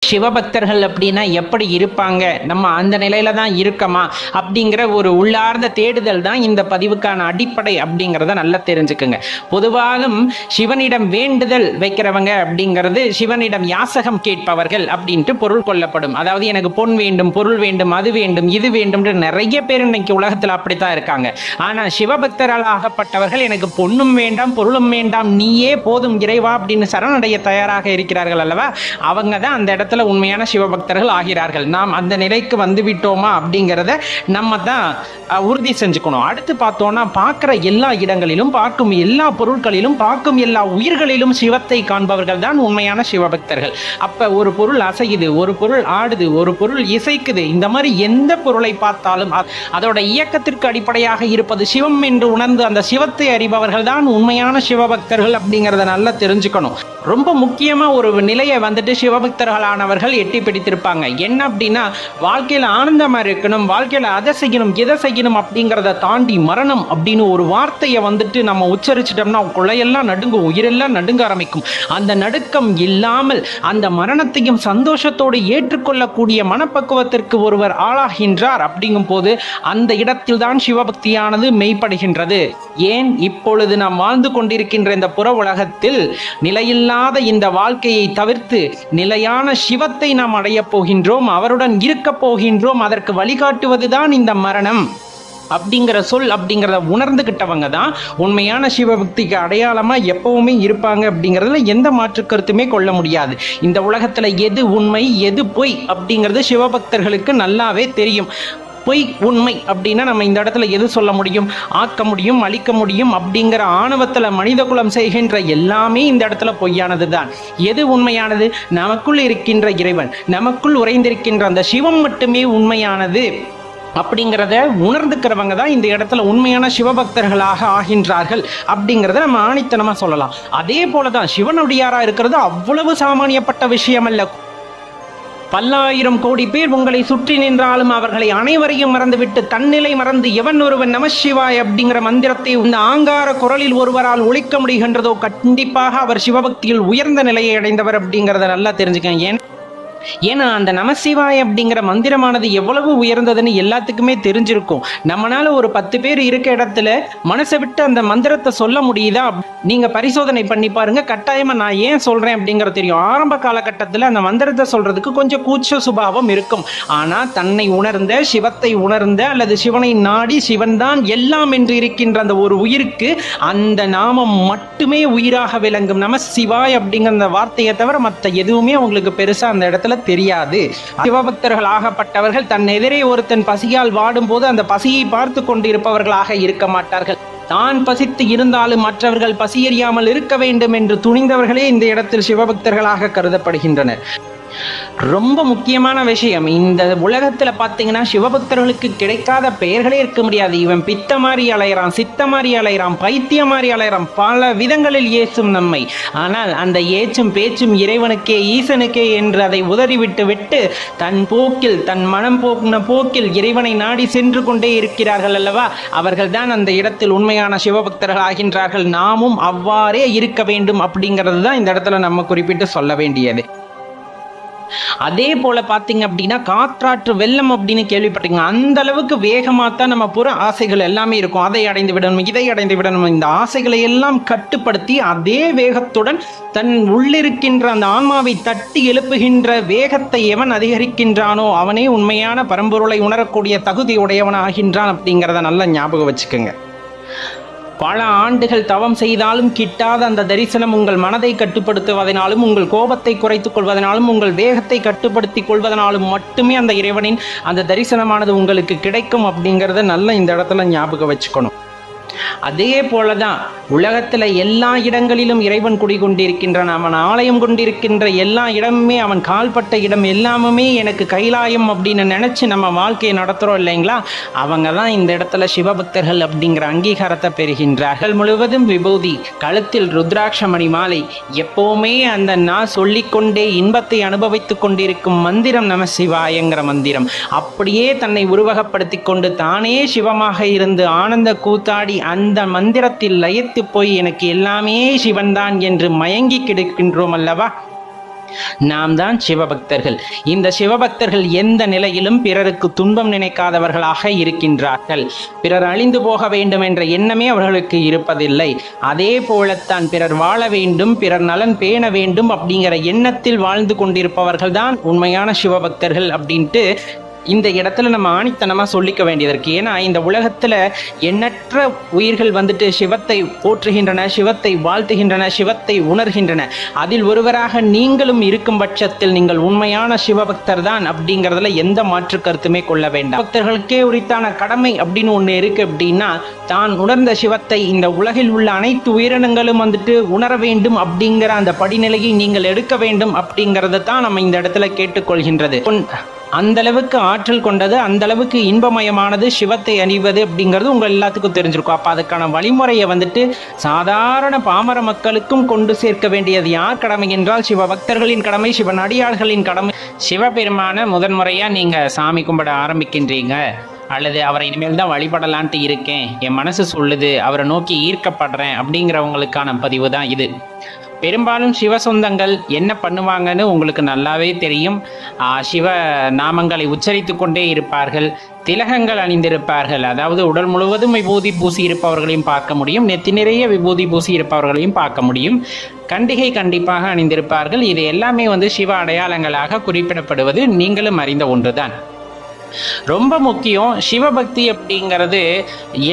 சிவபக்தர்கள் அப்படின்னா எப்படி இருப்பாங்க, நம்ம அந்த நிலையில தான் இருக்கமா அப்படிங்கிற ஒரு உள்ளார்ந்த தேடுதல் தான் இந்த பதிவுக்கான அடிப்படை அப்படிங்கிறத நல்லா தெரிஞ்சுக்குங்க. பொதுவாலும் சிவனிடம் வேண்டுதல் வைக்கிறவங்க அப்படிங்கிறது சிவனிடம் யாசகம் கேட்பவர்கள் அப்படின்ட்டு பொருள் கொள்ளப்படும். அதாவது எனக்கு பொன் வேண்டும், பொருள் வேண்டும், அது வேண்டும், இது வேண்டும், நிறைய பேர் இன்னைக்கு உலகத்தில் அப்படித்தான் இருக்காங்க. ஆனா சிவபக்தரால் ஆகப்பட்டவர்கள் எனக்கு பொண்ணும் வேண்டாம், பொருளும் வேண்டாம், நீயே போதும் இறைவா அப்படின்னு சரணடைய தயாராக இருக்கிறார்கள் அல்லவா, அவங்க தான் அந்த இடத்துல உண்மையான சிவபக்தர்கள் ஆகிறார்கள். நாம் அந்த நிலைக்கு வந்து விட்டோமா அப்படிங்கிறத நம்ம தான் உறுதி செஞ்சுக்கணும். அடுத்து பார்த்தோம்னா, பார்க்கிற எல்லா இடங்களிலும், பார்க்கும் எல்லா பொருட்களிலும், பார்க்கும் எல்லா உயிர்களிலும் சிவத்தை காண்பவர்கள் தான் உண்மையான சிவபக்தர்கள். அப்ப ஒரு பொருள் அசையுது, ஒரு பொருள் ஆடுது, ஒரு பொருள் இசைக்குது, இந்த மாதிரி எந்த பொருளை பார்த்தாலும் அதோட இயக்கத்திற்கு அடிப்படையாக இருப்பது சிவம் என்று உணர்ந்து அந்த சிவத்தை அறிபவர்கள் தான் உண்மையான சிவபக்தர்கள் அப்படிங்கிறத நல்லா தெரிஞ்சுக்கணும். ரொம்ப முக்கியமா ஒரு நிலையை வந்துட்டு சிவபக்தர்களானவர்கள் எட்டி பிடித்திருப்பாங்க. என்ன அப்படின்னா, வாழ்க்கையில ஆனந்தமா இருக்கணும், வாழ்க்கையில அதை செய்யணும், எதை செய்யணும் அப்படிங்கிறத தாண்டி மரணம் அப்படின்னு ஒரு வார்த்தையை வந்துட்டு நம்ம உச்சரிச்சிட்டோம்னா குழையெல்லாம் நடுங்கும், உயிரெல்லாம் நடுங்க ஆரம்பிக்கும். அந்த நடுக்கம் இல்லாமல் அந்த மரணத்தையும் சந்தோஷத்தோடு ஏற்றுக்கொள்ளக்கூடிய மனப்பக்குவத்திற்கு ஒருவர் ஆளாகின்றார். அப்படிங்கும் போது அந்த இடத்தில் தான் சிவபக்தியானது மெய்ப்படுகின்றது. ஏன், இப்பொழுது நாம் வாழ்ந்து கொண்டிருக்கின்ற இந்த புற உலகத்தில் நிலையில்லாத இந்த வாழ்க்கையை தவிர்த்து நிலையான சிவத்தை நாம் அடைய போகின்றோம், அவருடன் இருக்க போகின்றோம். அதற்கு வழிகாட்டுவதுதான் இந்த மரணம் அப்படிங்கிற சொல் அப்படிங்கிறத உணர்ந்துகிட்டவங்க தான் உண்மையான சிவபக்திக்கு அடையாளமா எப்பவுமே இருப்பாங்க அப்படிங்கிறதுல எந்த மாற்று கருத்துமே கொள்ள முடியாது. இந்த உலகத்துல எது உண்மை எது பொய் அப்படிங்கிறது சிவபக்தர்களுக்கு நல்லாவே தெரியும். பொய் உண்மை அப்படின்னா நம்ம இந்த இடத்துல எது சொல்ல முடியும், ஆக்க முடியும், அழிக்க முடியும் அப்படிங்கிற ஆணவத்துல மனித குலம் செய்கின்ற எல்லாமே இந்த இடத்துல பொய்யானது தான். எது உண்மையானது, நமக்குள் இருக்கின்ற இறைவன், நமக்குள் உறைந்திருக்கின்ற அந்த சிவம் மட்டுமே உண்மையானது அப்படிங்கிறத உணர்ந்துக்கிறவங்க தான் இந்த இடத்துல உண்மையான சிவபக்தர்களாக ஆகின்றார்கள் அப்படிங்கிறத நம்ம ஆணித்தனமா சொல்லலாம். அதே போலதான் சிவனடியாரா இருக்கிறது அவ்வளவு சாமானியப்பட்ட விஷயம் அல்ல. பல்லாயிரம் கோடி பேர் உங்களை சுற்றி நின்றாலும் அவர்களை அனைவரையும் மறந்துவிட்டு தன்னிலை மறந்து எவன் ஒருவன் நமசிவாய் அப்படிங்கிற மந்திரத்தை இந்த ஆங்கார குரலில் ஒருவரால் ஒழிக்க முடிகின்றதோ கண்டிப்பாக அவர் சிவபக்தியில் உயர்ந்த நிலையை அடைந்தவர் அப்படிங்கிறத நல்லா தெரிஞ்சுக்கங்க. ஏன்னா அந்த நமசிவாய் அப்படிங்கிற மந்திரமானது எவ்வளவு உயர்ந்ததுன்னு எல்லாத்துக்குமே தெரிஞ்சிருக்கும். நம்மளால ஒரு 10 பேர் இருக்க இடத்துல மனசை விட்டு அந்த மந்திரத்தை சொல்ல முடியுதா, நீங்க பரிசோதனை பண்ணி பாருங்க. கட்டாயமா நான் ஏன் சொல்றேன் அப்படிங்கிறது தெரியும். ஆரம்ப காலகட்டத்தில் அந்த மந்திரத்தை சொல்றதுக்கு கொஞ்சம் கூச்ச சுபாவம் இருக்கும். ஆனா தன்னை உணர்ந்த, சிவத்தை உணர்ந்த, அல்லது சிவனை நாடி சிவன் தான் எல்லாம் என்று இருக்கின்ற அந்த ஒரு உயிருக்கு அந்த நாமம் மட்டுமே உயிராக விளங்கும். நமசிவாய் அப்படிங்கிற அந்த வார்த்தையை தவிர மற்ற எதுவுமே உங்களுக்கு பெருசா அந்த இடத்துல தெரியாது. சிவபக்தர்கள் ஆகப்பட்டவர்கள் தன் எதிரே ஒருத்தன் பசியால் வாடும் போது அந்த பசியை பார்த்து கொண்டிருப்பவர்களாக இருக்க மாட்டார்கள். தான் பசித்து இருந்தாலும் மற்றவர்கள் பசியறியாமல் இருக்க வேண்டும் என்று துணிந்தவர்களே இந்த இடத்தில் சிவபக்தர்களாக கருதப்படுகின்றனர். ரொம்ப முக்கியமான விஷயம், இந்த உலகத்துல பாத்தீங்கன்னா சிவபக்தர்களுக்கு கிடைக்காத பெயர்களே இருக்க முடியாது. இவன் பித்த மாதிரி அலையறான், சித்த மாதிரி அலையறான், பைத்தியம் மாதிரி அலையறான், பல விதங்களில் ஏசும் நம்மை. ஆனால் அந்த ஏச்சும் பேச்சும் இறைவனுக்கே, ஈசனுக்கே என்று அதை உதறிவிட்டு தன் போக்கில், தன் மனம் போக்கின போக்கில் இறைவனை நாடி சென்று கொண்டே இருக்கிறார்கள் அல்லவா, அவர்கள் தான் அந்த இடத்தில் உண்மையான சிவபக்தர்கள் ஆகின்றார்கள். நாமும் அவ்வாறே இருக்க வேண்டும் அப்படிங்கிறது தான் இந்த இடத்துல நம்ம குறிப்பிட்டு சொல்ல வேண்டியது. அதே போல பாத்தீங்க அப்படின்னா, காற்றாற்று வெள்ளம் அப்படின்னு கேள்விப்பட்டீங்க, அந்த அளவுக்கு வேகமா தான் நம்ம புற ஆசைகள் எல்லாமே இருக்கும். அதை அடைந்து விடணும், இதை அடைந்து விடணும், இந்த ஆசைகளை எல்லாம் கட்டுப்படுத்தி அதே வேகத்துடன் தன் உள்ளிருக்கின்ற அந்த ஆன்மாவை தட்டி எழுப்புகின்ற வேகத்தை எவன் அதிகரிக்கின்றானோ அவனே உண்மையான பரம்பொருளை உணரக்கூடிய தகுதி உடையவன் ஆகின்றான் அப்படிங்கிறத நல்லா ஞாபகம் வச்சுக்கோங்க. பல ஆண்டுகள் தவம் செய்தாலும் கிட்டாத அந்த தரிசனம் உங்கள் மனதை கட்டுப்படுத்துவதனாலும், உங்கள் கோபத்தை குறைத்துக் கொள்வதனாலும், உங்கள் வேகத்தை கட்டுப்படுத்திக் கொள்வதனாலும் மட்டுமே அந்த இறைவனின் அந்த தரிசனமானது உங்களுக்கு கிடைக்கும் அப்படிங்கிறத நல்ல இந்த இடத்துல ஞாபகம் வச்சுக்கணும். அதே போலதான் உலகத்துல எல்லா இடங்களிலும் இறைவன் குடிகொண்டிருக்கின்றான். அவன் ஆலயம் கொண்டிருக்கின்ற எல்லா இடமுமே, அவன் கால்பட்ட இடம் எல்லாமே எனக்கு கைலாயம் அப்படின்னு நினைச்சு நம்ம வாழ்க்கையை நடத்துறோம் இல்லைங்களா, அவங்க தான் இந்த இடத்துல சிவபக்தர்கள் அப்படிங்கிற அங்கீகாரத்தை பெறுகின்றார்கள். முழுவதும் விபூதி, கழுத்தில் ருத்ராட்சமணி மாலை, எப்பவுமே அந்த நான் சொல்லிக்கொண்டே இன்பத்தை அனுபவித்துக் கொண்டிருக்கும் மந்திரம் நமசிவாயங்கிற மந்திரம். அப்படியே தன்னை உருவகப்படுத்தி கொண்டு தானே சிவமாக இருந்து ஆனந்த கூத்தாடி அந்த மந்திரத்தில் லயித்து போய் எனக்கு எல்லாமே சிவன்தான் என்று மயங்கி கிடக்கின்றோம் அல்லவா. நாம் தான் சிவபக்தர்கள். இந்த சிவபக்தர்கள் எந்த நிலையிலும் பிறருக்கு துன்பம் நினைக்காதவர்களாக இருக்கின்றார்கள். பிறர் அழிந்து போக வேண்டும் என்ற எண்ணமே அவர்களுக்கு இருப்பதில்லை. அதே போலத்தான் பிறர் வாழ வேண்டும், பிறர் நலன் பேண வேண்டும் அப்படிங்கிற எண்ணத்தில் வாழ்ந்து கொண்டிருப்பவர்கள் தான் உண்மையான சிவபக்தர்கள் அப்படின்ட்டு இந்த இடத்துல நம்ம ஆணித்தனமா சொல்லிக்க வேண்டியது இருக்கு. ஏன்னா இந்த உலகத்துல எண்ணற்ற உயிர்கள் வந்துட்டு சிவத்தை போற்றுகின்றன, சிவத்தை வாழ்த்துகின்றன, சிவத்தை உணர்கின்றன. அதில் ஒருவராக நீங்களும் இருக்கும் பட்சத்தில் நீங்கள் உண்மையான சிவபக்தர் தான் அப்படிங்கிறதுல எந்த மாற்று கருத்துமே கொள்ள வேண்டாம். பக்தர்களுக்கே உரித்தான கடமை அப்படின்னு ஒண்ணு இருக்கு. அப்படின்னா தான் உணர்ந்த சிவத்தை இந்த உலகில் உள்ள அனைத்து உயிரினங்களும் வந்துட்டு உணர வேண்டும் அப்படிங்கிற அந்த படிநிலையை நீங்கள் எடுக்க வேண்டும் அப்படிங்கறத தான் நம்ம இந்த இடத்துல கேட்டுக்கொள்கின்றது. அந்த அளவுக்கு ஆற்றல் கொண்டது, அந்த அளவுக்கு இன்பமயமானது சிவத்தை அணிவது அப்படிங்கிறது உங்க எல்லாத்துக்கும் தெரிஞ்சிருக்கும். அப்ப அதுக்கான வழிமுறையை வந்துட்டு சாதாரண பாமர மக்களுக்கும் கொண்டு சேர்க்க வேண்டியது யார் கடமை என்றால் சிவபக்தர்களின் கடமை, சிவனடியார்களின் கடமை. சிவபெருமான முதன்முறையா நீங்க சாமி கும்பிட ஆரம்பிக்கின்றீங்க அல்லது அவரை இனிமேல் தான் வழிபடலான்ட்டு இருக்கேன், என் மனசு சொல்லுது, அவரை நோக்கி ஈர்க்கப்படுறேன் அப்படிங்கிறவங்களுக்கான பதிவு தான் இது. பெரும்பாலும் சிவ சொந்தங்கள் என்ன பண்ணுவாங்கன்னு உங்களுக்கு நல்லாவே தெரியும். சிவ நாமங்களை உச்சரித்து கொண்டே இருப்பார்கள், திலகங்கள் அணிந்திருப்பார்கள். அதாவது உடல் முழுவதும் விபூதி பூசி இருப்பவர்களையும் பார்க்க முடியும், நெத்தி நிறைய விபூதி பூசி இருப்பவர்களையும் பார்க்க முடியும். கண்டிகை கண்டிப்பாக அணிந்திருப்பார்கள். இது எல்லாமே சிவ அடையாளங்களாக குறிப்பிடப்படுவது நீங்களும் அறிந்த ஒன்றுதான். ரொம்ப முக்கியம், சிவபக்தி அப்படிங்கிறது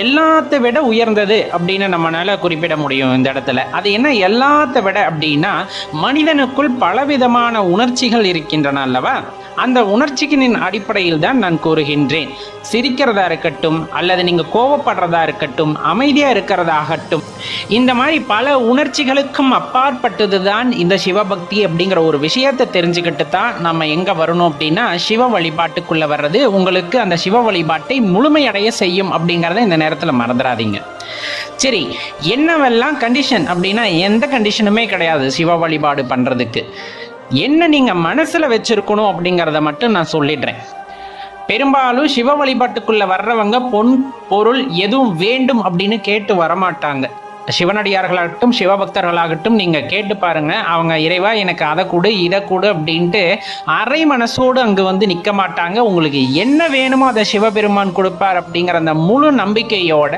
எல்லாத்த விட உயர்ந்தது அப்படின்னு நம்மளால குறிப்பிட முடியும் இந்த இடத்துல. அது என்ன எல்லாத்த விட அப்படின்னா, மனிதனுக்குள் பலவிதமான உணர்ச்சிகள் இருக்கின்றன அல்லவா? அந்த உணர்ச்சிகளின் அடிப்படையில் தான் நான் கூறுகின்றேன். சிரிக்கிறதா இருக்கட்டும், அல்லது நீங்க கோபப்படுறதா இருக்கட்டும், அமைதியா இருக்கிறதாகட்டும், இந்த மாதிரி பல உணர்ச்சிகளுக்கும் அப்பாற்பட்டது தான் இந்த சிவபக்தி அப்படிங்கிற ஒரு விஷயத்தை தெரிஞ்சுக்கிட்டு தான் நம்ம எங்க வரணும் அப்படின்னா சிவ வழிபாட்டுக்குள்ள வர்றது உங்களுக்கு அந்த சிவ வழிபாட்டை முழுமையடைய செய்யும் அப்படிங்கிறத இந்த நேரத்தில் மறந்துடாதீங்க. சரி, என்னவெல்லாம் கண்டிஷன் அப்படின்னா எந்த கண்டிஷனுமே கிடையாது சிவ வழிபாடு பண்றதுக்கு. என்ன நீங்க மனசுல வச்சிருக்கணும் அப்படிங்கிறத மட்டும் நான் சொல்லிடுறேன். பெரும்பாலும் சிவ வழிபாட்டுக்குள்ள வர்றவங்க பொன் பொருள் எதுவும் வேண்டும் அப்படின்னு கேட்டு வரமாட்டாங்க. சிவனடியார்களாகட்டும் சிவபக்தர்களாகட்டும் நீங்க கேட்டு பாருங்க, அவங்க இறைவா எனக்கு அதை கொடு இதை கொடு அப்படின்ட்டு அரை மனசோடு அங்கு நிக்க மாட்டாங்க. உங்களுக்கு என்ன வேணுமோ அதை சிவபெருமான் கொடுப்பார் அப்படிங்கிற அந்த முழு நம்பிக்கையோட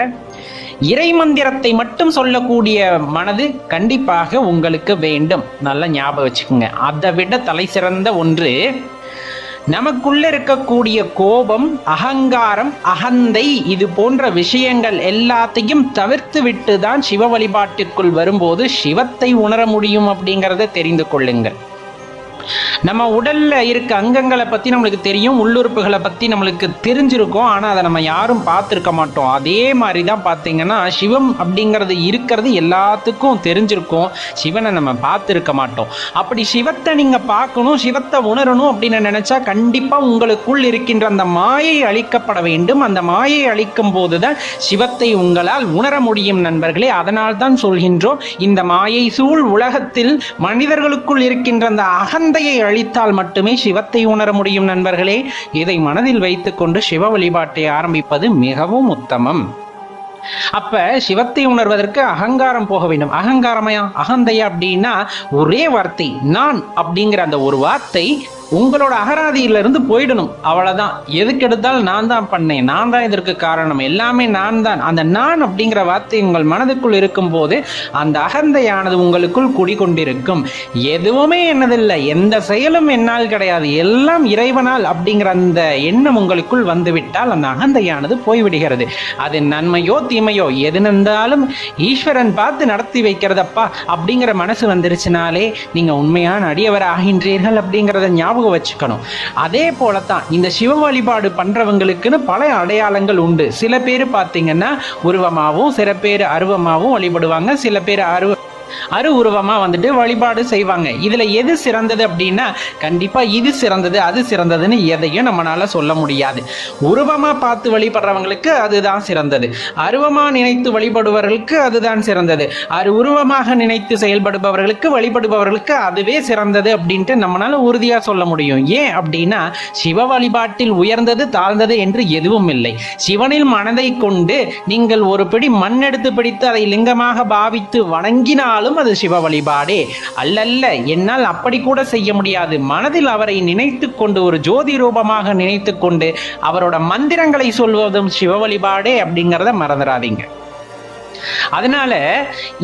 இறை மந்திரத்தை மட்டும் சொல்லக்கூடிய மனது கண்டிப்பாக உங்களுக்கு வேண்டும். நல்லா ஞாபகம் வச்சுக்கோங்க. அதை விட தலை சிறந்த ஒன்று நமக்குள்ள இருக்கக்கூடிய கோபம், அகங்காரம், அகந்தை, இது போன்ற விஷயங்கள் எல்லாத்தையும் தவிர்த்து விட்டு தான் சிவ வழிபாட்டிற்குள் வரும்போது சிவத்தை உணர முடியும் அப்படிங்கிறத தெரிந்து கொள்ளுங்கள். நம்ம உடல்ல இருக்க அங்கங்களை பத்தி நம்மளுக்கு தெரியும், உள்ளுறுப்புகளை பத்தி நம்மளுக்கு தெரிஞ்சிருக்கும், ஆனா அதை நம்ம யாரும் பார்த்துருக்க மாட்டோம். அதே மாதிரிதான் பாத்தீங்கன்னா சிவம் அப்படிங்கிறது இருக்கிறது எல்லாத்துக்கும் தெரிஞ்சிருக்கும், சிவனை நம்ம பார்த்துருக்க மாட்டோம். அப்படி சிவத்தை நீங்க பார்க்கணும், சிவத்தை உணரணும் அப்படின்னு நினைச்சா கண்டிப்பா உங்களுக்குள் இருக்கின்ற அந்த மாயை அழிக்கப்பட வேண்டும். அந்த மாயை அழிக்கும் போதுதான் சிவத்தை உங்களால் உணர முடியும் நண்பர்களே. அதனால் தான் சொல்கின்றோம், இந்த மாயை சூழ் உலகத்தில் மனிதர்களுக்குள் இருக்கின்ற அந்த அகந்தையை அழித்தால் மட்டுமே சிவத்தை உணர முடியும் நண்பர்களே. இதை மனதில் வைத்துக்கொண்டு சிவ வழிபாட்டை ஆரம்பிப்பது மிகவும் உத்தமம். அப்ப சிவத்தை உணர்வதற்கு அகங்காரம் போக வேண்டும். அகங்காரமையா அகந்தையா அப்படின்னா ஒரே வார்த்தை நான் அப்படிங்கிற அந்த ஒரு வார்த்தை உங்களோட அகராதியிலிருந்து போயிடணும். அவ்வளவுதான். எதுக்கு எடுத்தாலும் நான் தான் பண்ணேன், நான் தான் இதற்கு காரணம், எல்லாமே நான் தான். அந்த நான் அப்படிங்கிற வார்த்தை உங்கள் மனதுக்குள் இருக்கும் போது அந்த அகந்தையானது உங்களுக்குள் குடிகொண்டிருக்கும். எதுவுமே என்னதில்லை, எந்த செயலும் என்னால் கிடையாது, எல்லாம் இறைவனால் அப்படிங்கிற அந்த எண்ணம் உங்களுக்குள் வந்துவிட்டால் அந்த அகந்தையானது போய்விடுகிறது. அது நன்மையோ தீமையோ எது நடந்தாலும் ஈஸ்வரன் பார்த்து நடத்தி வைக்கிறதப்பா அப்படிங்கிற மனசு வந்துருச்சுனாலே நீங்க உண்மையான அடியவர் ஆகின்றீர்கள் அப்படிங்கிறத ஞாபகம் வச்சுக்கணும். அதே போலத்தான் இந்த சிவ வழிபாடு பண்றவங்களுக்குன்னு பல அடையாளங்கள் உண்டு. சில பேர் பார்த்தீங்கன்னா உருவமாகவும், சில பேர் அருவமாகவும் வழிபடுவாங்க, சில பேர் அரு உருவமா வழிபாடு செய்வாங்க. இதுல எது சிறந்தது அப்படின்னா கண்டிப்பா இது சிறந்தது அது சிறந்ததுன்னு எதையும் நம்மளால சொல்ல முடியாது. உருவமா பார்த்து வழிபடுறவங்களுக்கு அதுதான் சிறந்தது, அருவமா நினைத்து வழிபடுபவர்களுக்கு அதுதான் சிறந்தது, உருவமாக நினைத்து செயல்படுபவர்களுக்கு வழிபடுபவர்களுக்கு அதுவே சிறந்தது அப்படின்ட்டு நம்மளால உறுதியா சொல்ல முடியும். ஏன் அப்படின்னா சிவ வழிபாட்டில் உயர்ந்தது தாழ்ந்தது என்று எதுவும் இல்லை. சிவனில் மனதை கொண்டு நீங்கள் ஒரு பிடி மண் எடுத்து பிடித்து அதை லிங்கமாக பாவித்து வணங்கினால் செய்தாலும் அது சிவ வழிபாடே. அல்லல்ல, என்னால் அப்படி கூட செய்ய முடியாது, மனதில் அவரை நினைத்து கொண்டு ஒரு ஜோதி ரூபமாக நினைத்து கொண்டு அவரோட மந்திரங்களை சொல்வதும் சிவ வழிபாடே அப்படிங்கிறத மறந்துடாதீங்க. அதனால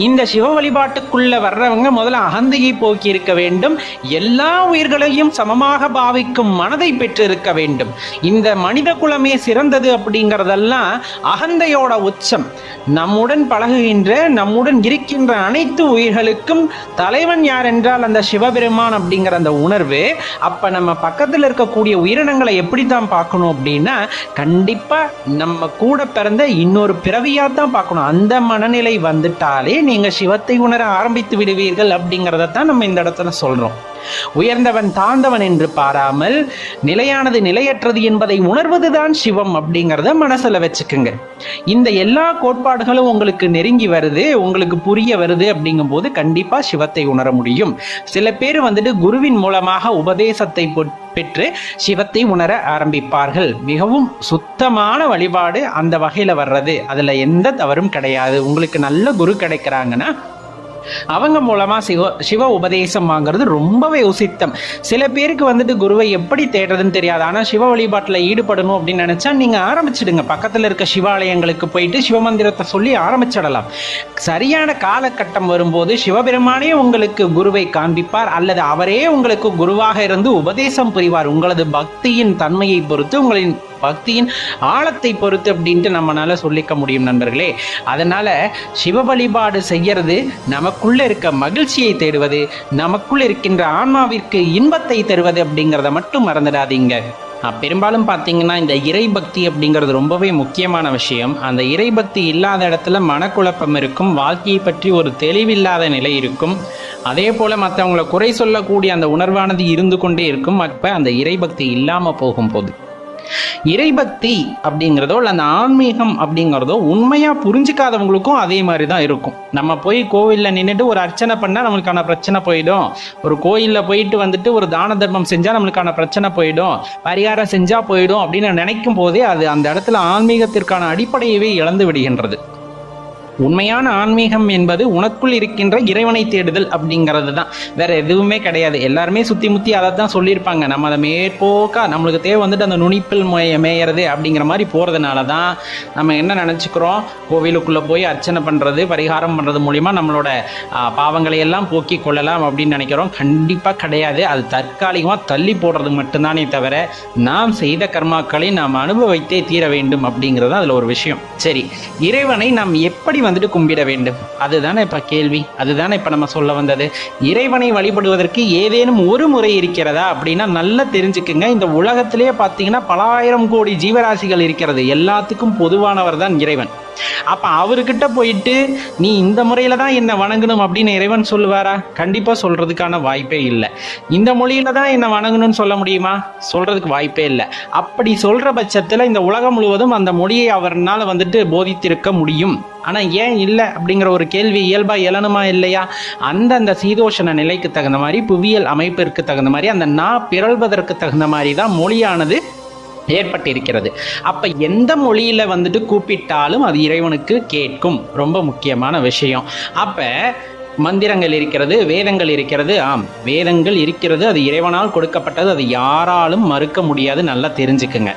இந்த சிவ வழிபாட்டுக்குள்ள வர்றவங்க முதல்ல அகந்தையை போக்கி இருக்க வேண்டும். எல்லா உயிர்களையும் சமமாக பாவிக்கும் மனதை பெற்று இருக்க வேண்டும். இந்த மனித குலமே சிறந்தது அப்படிங்கிறதெல்லாம் அகந்தையோட உச்சம். நம்முடன் பழகுகின்ற, நம்முடன் இருக்கின்ற அனைத்து உயிர்களுக்கும் தலைவன் யார் என்றால் அந்த சிவபெருமான் அப்படிங்கிற அந்த உணர்வு. அப்ப நம்ம பக்கத்தில் இருக்கக்கூடிய உயிரினங்களை எப்படித்தான் பார்க்கணும் அப்படின்னா, கண்டிப்பா நம்ம கூட பிறந்த இன்னொரு பிறவியா தான் பார்க்கணும். அந்த மனநிலை வந்துட்டாலே நீங்க சிவத்தை உணர ஆரம்பித்து விடுவீர்கள் அப்படிங்கிறதான் நம்ம இந்த இடத்துல சொல்றோம். உயர்ந்தவன் தாழ்ந்தவன் என்று பாராமல் நிலையானது நிலையற்றது என்பதை உணர்வதுதான் சிவம் அப்படிங்கிறத மனசுல வச்சுக்குங்க. இந்த எல்லா கோட்பாடுகளும் உங்களுக்கு நெருங்கி வருது, உங்களுக்கு புரிய வருது அப்படிங்கும் போது கண்டிப்பா சிவத்தை உணர முடியும். சில பேர் குருவின் மூலமாக உபதேசத்தை பெற்று சிவத்தை உணர ஆரம்பிப்பார்கள். மிகவும் சுத்தமான வழிபாடு அந்த வகையில வர்றது, அதுல எந்த தவறும் கிடையாது. உங்களுக்கு நல்ல குரு கிடைக்கிறாங்கன்னா அவங்க மூலமா சிவ உபதேசம் வாங்குறது ரொம்பவே உசித்தம். சில பேருக்கு குருவை எப்படி தேடுறதுன்னு தெரியாது. ஆனா சிவ வழிபாட்டுல ஈடுபடணும் அப்படின்னு நினைச்சா நீங்க ஆரம்பிச்சிடுங்க. பக்கத்துல இருக்க சிவாலயங்களுக்கு போயிட்டு சிவமந்திரத்தை சொல்லி ஆரம்பிச்சிடலாம். சரியான காலகட்டம் வரும்போது சிவபெருமானே உங்களுக்கு குருவை காண்பிப்பார், அல்லது அவரே உங்களுக்கு குருவாக இருந்து உபதேசம் புரிவார். உங்களது பக்தியின் தன்மையை பொறுத்து, உங்களின் பக்தியின் ஆழத்தை பொறுத்து அப்படின்ட்டு நம்மளால சொல்லிக்க முடியும் நண்பர்களே. அதனால சிவ வழிபாடு செய்யறது நமக்குள்ள இருக்க மகிழ்ச்சியை தேடுவது, நமக்குள்ள இருக்கின்ற ஆன்மாவிற்கு இன்பத்தை தருவது அப்படிங்கிறத மட்டும் மறந்துடாதீங்க. பெரும்பாலும் பார்த்தீங்கன்னா இந்த இறைபக்தி அப்படிங்கிறது ரொம்பவே முக்கியமான விஷயம். அந்த இறைபக்தி இல்லாத இடத்துல மனக்குழப்பம் இருக்கும், வாழ்க்கையை பற்றி ஒரு தெளிவில்லாத நிலை இருக்கும். அதே போல மற்றவங்களை குறை சொல்லக்கூடிய அந்த உணர்வானது இருந்து கொண்டே இருக்கும். அப்ப அந்த இறைபக்தி இல்லாம போகும்போது, இறைபக்தி அப்படிங்கிறதோ இல்லை அந்த ஆன்மீகம் அப்படிங்கிறதோ உண்மையா புரிஞ்சுக்காதவங்களுக்கும் அதே மாதிரி தான் இருக்கும். நம்ம போய் கோவிலில் நின்றுட்டு ஒரு அர்ச்சனை பண்ணால் நம்மளுக்கான பிரச்சனை போயிடும், ஒரு கோயிலில் போயிட்டு ஒரு தான தர்மம் செஞ்சால் நம்மளுக்கான பிரச்சனை போயிடும், பரிகாரம் செஞ்சால் போயிடும் அப்படின்னு நினைக்கும் போதே அது அந்த இடத்துல ஆன்மீகத்திற்கான அடிப்படையவே இழந்து விடுகின்றது. உண்மையான ஆன்மீகம் என்பது உனக்குள் இருக்கின்ற இறைவனை தேடுதல் அப்படிங்கிறது தான், வேற எதுவுமே கிடையாது. எல்லாருமே சுத்தி முத்தி அதை தான் சொல்லியிருப்பாங்க. நம்ம அதை மேற்போக்கா நம்மளுக்கு தேவை அந்த நுனிப்பில் மேயறது அப்படிங்கிற மாதிரி போறதுனால தான் நம்ம என்ன நினைச்சுக்கிறோம், கோவிலுக்குள்ள போய் அர்ச்சனை பண்றது, பரிகாரம் பண்றது மூலியமா நம்மளோட பாவங்களை எல்லாம் போக்கி கொள்ளலாம் அப்படின்னு நினைக்கிறோம். கண்டிப்பா கிடையாது. அது தற்காலிகமா தள்ளி போடுறது மட்டும்தானே தவிர நாம் செய்த கர்மாக்களை நாம் அனுபவித்தே தீர வேண்டும் அப்படிங்கிறது அதுல ஒரு விஷயம். சரி, இறைவனை நாம் எப்படி கும்பிட வேண்டும், அதுதானே இப்ப கேள்வி. அதுதானே இப்ப நம்ம சொல்ல வந்தது. இறைவனை வழிபடுவதற்கு ஏதேனும் ஒரு முறை இருக்கிறதா அப்படின்னா நல்லா தெரிஞ்சுக்குங்க. இந்த உலகத்திலேயே பார்த்தீங்கன்னா பல ஆயிரம் கோடி ஜீவராசிகள் இருக்கிறது. எல்லாத்துக்கும் பொதுவானவர் தான் இறைவன். அப்ப அவர்கிட்ட போயிட்டு நீ இந்த முறையில தான் என்ன வணங்கணும் அப்படின்னு இறைவன் சொல்லுவாரா? கண்டிப்பா சொல்றதுக்கான வாய்ப்பே இல்லை. இந்த மொழியில தான் என்ன வணங்கணும்னு சொல்ல முடியுமா? சொல்றதுக்கு வாய்ப்பே இல்லை. அப்படி சொல்ற பட்சத்துல இந்த உலகம் முழுவதும் அந்த மொழியை அவர்னால போதித்திருக்க முடியும். ஆனா ஏன் இல்லை அப்படிங்கிற ஒரு கேள்வி இயல்பா எழணுமா இல்லையா? அந்த சீதோஷண நிலைக்கு தகுந்த மாதிரி, புவியியல் அமைப்பிற்கு தகுந்த மாதிரி, அந்த பிறழ்வதற்கு தகுந்த மாதிரி தான் மொழியானது ஏற்பட்டிருக்கிறது. அப்ப எந்த மொழியில கூப்பிட்டாலும் அது இறைவனுக்கு கேட்கும். ரொம்ப முக்கியமான விஷயம். அப்ப மந்திரங்கள் இருக்கிறது, வேதங்கள் இருக்கிறது. வேதங்கள் இருக்கிறது, அது இறைவனால் கொடுக்கப்பட்டது, அது யாராலும் மறுக்க முடியாது. நல்லா தெரிஞ்சுக்குங்க.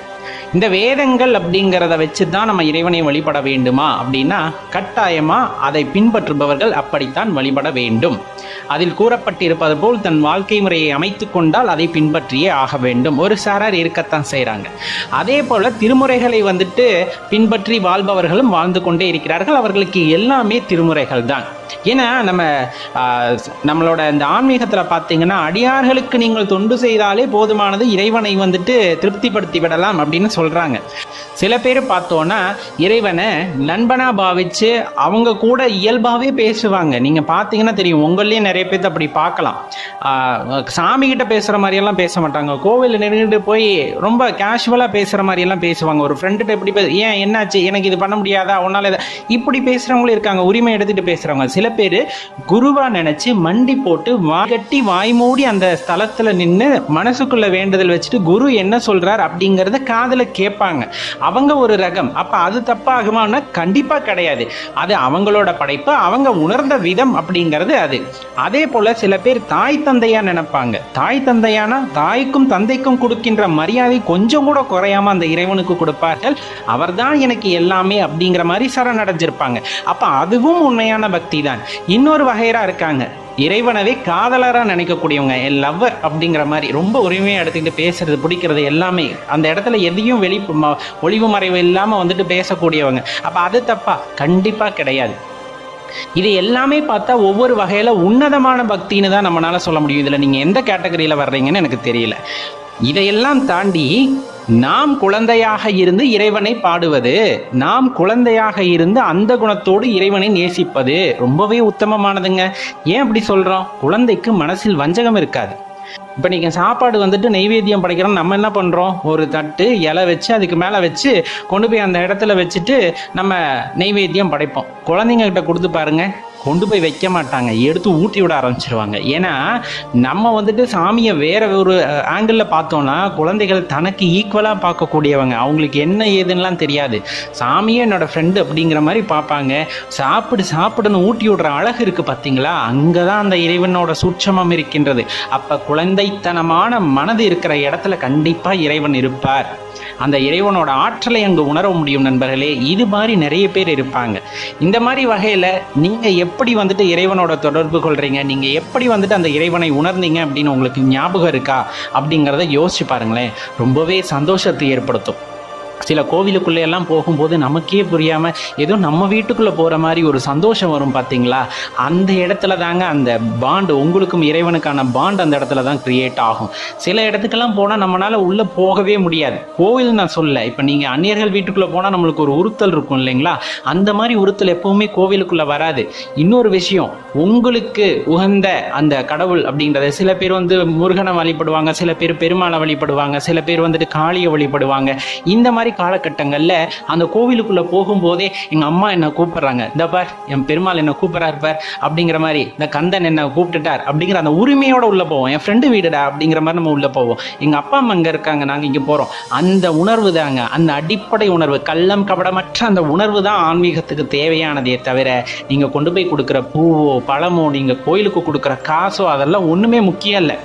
இந்த வேதங்கள் அப்படிங்கிறத வச்சு தான் நம்ம இறைவனை வழிபட வேண்டுமா அப்படின்னா கட்டாயமா அதை பின்பற்றுபவர்கள் அப்படித்தான் வழிபட வேண்டும். அதில் கூறப்பட்டிருப்பது போல் தன் வாழ்க்கை முறையை அமைத்து கொண்டால் அதை பின்பற்றியே ஆக வேண்டும். ஒரு சாரார் இருக்கத்தான் செய்கிறாங்க. அதே போல திருமுறைகளை பின்பற்றி வாழ்பவர்களும் வாழ்ந்து கொண்டே இருக்கிறார்கள். அவர்களுக்கு எல்லாமே திருமுறைகள் தான். ஏன்னா நம்மளோட இந்த ஆன்மீகத்தில் பார்த்தீங்கன்னா அடியார்களுக்கு நீங்கள் தொண்டு செய்தாலே போதுமானது, இறைவனை திருப்திப்படுத்தி விடலாம் அப்படின்னு சொல்றாங்க. சில பேர் பார்த்தோன்னா இறைவனை நண்பனா பாவிச்சு அவங்க கூட இயல்பாகவே பேசுவாங்க. நீங்க பார்த்தீங்கன்னா தெரியும், உங்களையே நிறைய பேர் அப்படி பார்க்கலாம். சாமி கிட்ட பேசுற மாதிரியெல்லாம் பேச மாட்டாங்க. கோவிலில் நின்றுட்டு போய் ரொம்ப கேஷுவலா பேசுற மாதிரியெல்லாம் பேசுவாங்க. ஒரு ஃப்ரெண்டுகிட்ட எப்படி ஏன் என்னாச்சு, எனக்கு இது பண்ண முடியாதா, உன்னால இப்படி பேசுறவங்களும் இருக்காங்க. உரிமை எடுத்துட்டு பேசுறவங்க. சில சில பேர் குருவா நினைச்சு மண்டி போட்டு வாகட்டி வாய் மூடி அந்த ஸ்தலத்துல நின்று மனசுக்குள்ள வேண்டுதல் வச்சுட்டு குரு என்ன சொல்றார் அப்படிங்கறத காதுல கேட்பாங்க. அவங்க ஒரு ரகம். அப்ப அது தப்பாகுமான்னா கண்டிப்பா கிடையாது. அது அவங்களோட படைப்பு, அவங்க உணர்ந்த விதம் அப்படிங்கிறது அது. அதே போல சில பேர் தாய் தந்தையா நினைப்பாங்க. தாய் தந்தையானா தாய்க்கும் தந்தைக்கும் கொடுக்கின்ற மரியாதை கொஞ்சம் கூட குறையாம அந்த இறைவனுக்கு கொடுப்பார்கள். அவர்தான் எனக்கு எல்லாமே அப்படிங்கிற மாதிரி சரணடைஞ்சிருப்பாங்க. அப்ப அதுவும் உண்மையான பக்தி தான். இன்னொரு வகையரா இருக்காங்க, இறைவனவே காதலரா நினைக்கக்கூடியவங்க, என் லவ்வர் அப்படிங்கிற மாதிரி ரொம்ப உரிமையை எடுத்துக்கிட்டு பேசுறது பிடிக்கிறது எல்லாமே, அந்த இடத்துல எதையும் ஒளிவு மறைவு இல்லாம வந்துட்டு பேசக்கூடியவங்க. அப்ப அது தப்பா? கண்டிப்பா கிடையாது. இது எல்லாமே பார்த்தா ஒவ்வொரு வகையில உன்னதமான பக்தின்னு தான் நம்மளால சொல்ல முடியும். இதுல நீங்க எந்த கேட்டகரியில வர்றீங்கன்னு எனக்கு தெரியல. இதையெல்லாம் தாண்டி நாம் குழந்தையாக இருந்து இறைவனை பாடுவது, நாம் குழந்தையாக இருந்து அந்த குணத்தோடு இறைவனை நேசிப்பது ரொம்பவே உத்தமமானதுங்க. ஏன் அப்படி சொல்றோம்? குழந்தைக்கு மனசில் வஞ்சகம் இருக்காது. இப்போ நீங்கள் சாப்பாடு வந்துட்டு நெய்வேத்தியம் படைக்கிறோம், நம்ம என்ன பண்ணுறோம்? ஒரு தட்டு இலை வச்சு அதுக்கு மேலே வச்சு கொண்டு போய் அந்த இடத்துல வச்சுட்டு நம்ம நெய்வேத்தியம் படைப்போம். குழந்தைங்க கிட்ட கொடுத்து பாருங்க, கொண்டு போய் வைக்க மாட்டாங்க, எடுத்து ஊட்டி விட ஆரம்பிச்சிருவாங்க. ஏன்னா நம்ம வந்துட்டு சாமியை வேற ஒரு ஆங்கிளில் பார்த்தோம்னா குழந்தைகள் தனக்கு ஈக்குவலாக பார்க்கக்கூடியவங்க, அவங்களுக்கு என்ன ஏதுன்னெலாம் தெரியாது. சாமியே என்னோட ஃப்ரெண்டு அப்படிங்கிற மாதிரி பார்ப்பாங்க. சாப்பிடுன்னு ஊட்டி விடுற அழகு இருக்குது பார்த்தீங்களா, அங்கே தான் அந்த இறைவனோட சூட்சமம் இருக்கின்றது. அப்போ குழந்தைத்தனமான மனது இருக்கிற இடத்துல கண்டிப்பாக இறைவன் இருப்பார். அந்த இறைவனோட ஆற்றலை அங்கு உணர முடியும் நண்பர்களே. இது மாதிரி நிறைய பேர் இருப்பாங்க. இந்த மாதிரி வகையில் நீங்கள் எப்படி வந்துட்டு இறைவனோட தொடர்பு கொள்றீங்க, நீங்கள் எப்படி வந்துட்டு அந்த இறைவனை உணர்ந்தீங்க அப்படின்னு உங்களுக்கு ஞாபகம் இருக்கா அப்படிங்கிறத யோசிச்சு பாருங்களேன். ரொம்பவே சந்தோஷத்தை ஏற்படுத்தும். சில கோவிலுக்குள்ளே எல்லாம் போகும்போது நமக்கே புரியாமல் ஏதோ நம்ம வீட்டுக்குள்ளே போகிற மாதிரி ஒரு சந்தோஷம் வரும் பார்த்தீங்களா? அந்த இடத்துல தாங்க அந்த பாண்டு, உங்களுக்கும் இறைவனுக்கான பாண்ட் அந்த இடத்துல தான் கிரியேட் ஆகும். சில இடத்துக்கெல்லாம் போனால் நம்மளால் உள்ளே போகவே முடியாது. கோவில் நான் சொல்ல, இப்போ நீங்கள் அந்நியர்கள் வீட்டுக்குள்ளே போனால் நம்மளுக்கு ஒரு உறுத்தல் இருக்கும் இல்லைங்களா? அந்த மாதிரி உறுத்தல் எப்பவுமே கோவிலுக்குள்ளே வராது. இன்னொரு விஷயம், உங்களுக்கு உகந்த அந்த கடவுள் அப்படின்றத, சில பேர் வந்து முருகனை வழிபடுவாங்க, சில பேர் பெருமாளை வழிபடுவாங்க, சில பேர் வந்துட்டு காளியை வழிபடுவாங்க. இந்த மாதிரி காலகட்டங்களில் அந்த கோவிலுக்குள்ளே போகும்போதே எங்கள் அம்மா என்னை கூப்பிட்றாங்க, இந்த பார் என் பெருமாள் என்னை கூப்பிட்றாரு பார் அப்படிங்கிற மாதிரி, இந்த கந்தன் என்னை கூப்பிட்டுட்டார் அப்படிங்கிற அந்த உரிமையோடு உள்ளே போவோம். என் ஃப்ரெண்டு வீடுடா அப்படிங்கிற மாதிரி நம்ம உள்ளே போவோம். எங்கள் அப்பா அம்மா அங்கே இருக்காங்க, நாங்கள் இங்கே போகிறோம். அந்த உணர்வு தாங்க, அந்த அடிப்படை உணர்வு, கள்ளம் கபடமற்ற அந்த உணர்வு தான் ஆன்மீகத்துக்கு தேவையானதே தவிர நீங்கள் கொண்டு போய் கொடுக்குற பூவோ பழமோ நீங்கள் கோயிலுக்கு கொடுக்குற காசோ அதெல்லாம் ஒன்றுமே முக்கியம் இல்லை.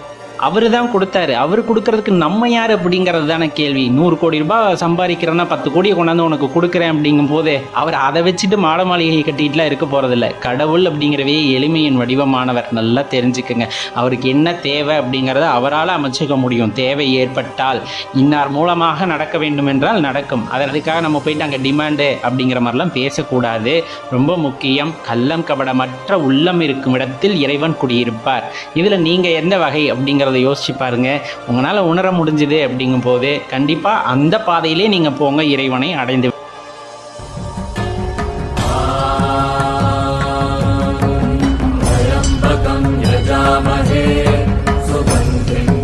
அவரு தான் கொடுத்தாரு. அவர் கொடுக்கறதுக்கு நம்ம யார் அப்படிங்கிறது தானே கேள்வி. 100 கோடி ரூபாய் சம்பாதிக்கிறேன்னா 10 கோடியை கொண்டாந்து உனக்கு கொடுக்குறேன் அப்படிங்கும் போது அவர் அதை வச்சுட்டு மாட மாளிகை கட்டிட்டுலாம் இருக்க போறதில்ல. கடவுள் அப்படிங்கிறவே எளிமையின் வடிவமானவர், நல்லா தெரிஞ்சுக்குங்க. அவருக்கு என்ன தேவை அப்படிங்கிறத அவரால் அமைச்சுக்க முடியும். தேவை ஏற்பட்டால் இன்னார் மூலமாக நடக்க வேண்டும் என்றால் நடக்கும். அதற்காக நம்ம போயிட்டு அங்கே டிமாண்டு அப்படிங்கிற மாதிரிலாம் பேசக்கூடாது. ரொம்ப முக்கியம், கள்ளம் கபடமற்ற உள்ளம் இருக்கும் இடத்தில் இறைவன் குடியிருப்பார். இதில் நீங்கள் எந்த வகை அப்படிங்கிற யோசிச்சு பாருங்க. உங்களால உணர முடிஞ்சது அப்படிங்கும் போது கண்டிப்பா அந்த பாதையிலே நீங்க போங்க, இறைவனை அடைந்து.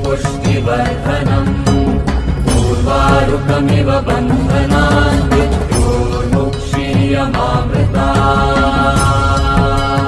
புஷ்டிவர்தனம் பூர்வாருகமிவ பந்தனம்